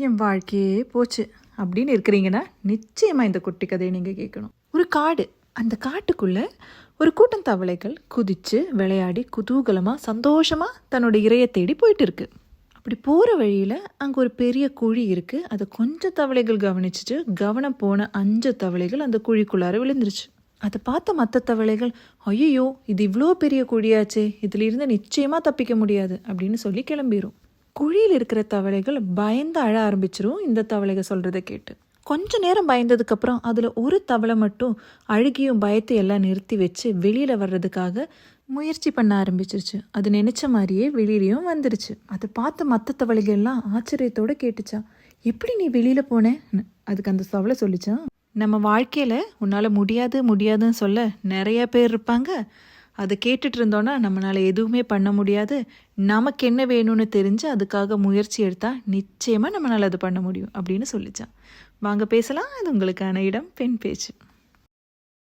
என் வாழ்க்கையே போச்சு அப்படின்னு இருக்கிறீங்கன்னா நிச்சயமாக இந்த குட்டி கதையை நீங்கள் கேட்கணும். ஒரு காடு, அந்த காட்டுக்குள்ளே ஒரு கூட்டம் தவளைகள் குதித்து விளையாடி குதூகலமாக சந்தோஷமாக தன்னோட இரையை தேடி போயிட்டு இருக்கு. அப்படி போகிற வழியில் அங்கே ஒரு பெரிய குழி இருக்குது. அதை கொஞ்சம் தவளைகள் கவனிச்சுட்டு கவனம் போன 5 தவளைகள் அந்த குழிக்குள்ளார விழுந்துருச்சு. அதை பார்த்த மற்ற தவளைகள், ஐயோ இது இவ்வளோ பெரிய குழியாச்சே, இதில் இருந்து நிச்சயமாக தப்பிக்க முடியாது அப்படின்னு சொல்லி கிளம்பிடும். குழியில் இருக்கிற தவளைகள் பயந்து அழ ஆரம்பிச்சிரும் இந்த தவளைகள் சொல்கிறத கேட்டு. கொஞ்ச நேரம் பயந்ததுக்கப்புறம் அதில் ஒரு தவளை மட்டும் அழுகியும் பயத்தை எல்லாம் நிறுத்தி வச்சு வெளியில் வர்றதுக்காக முயற்சி பண்ண ஆரம்பிச்சிருச்சு. அது நினச்ச மாதிரியே வெளியிலையும் வந்துருச்சு. அதை பார்த்த மற்ற தவளைகள் எல்லாம் ஆச்சரியத்தோடு கேட்டுச்சா, எப்படி நீ வெளியில் போனேன்னு. அதுக்கு அந்த தவளை சொல்லிச்சான், நம்ம வாழ்க்கையில் உன்னால் முடியாதுன்னு சொல்ல நிறைய பேர் இருப்பாங்க. அதை கேட்டுட்டு இருந்தோன்னா நம்மளால் எதுவுமே பண்ண முடியாது. நமக்கு என்ன வேணும்னு தெரிஞ்சு அதுக்காக முயற்சி எடுத்தால் நிச்சயமாக நம்மளால் அது பண்ண முடியும் அப்படின்னு சொல்லிச்சான். வாங்க பேசலாம். அது உங்களுக்கான இடம் பெண் பேச்சு.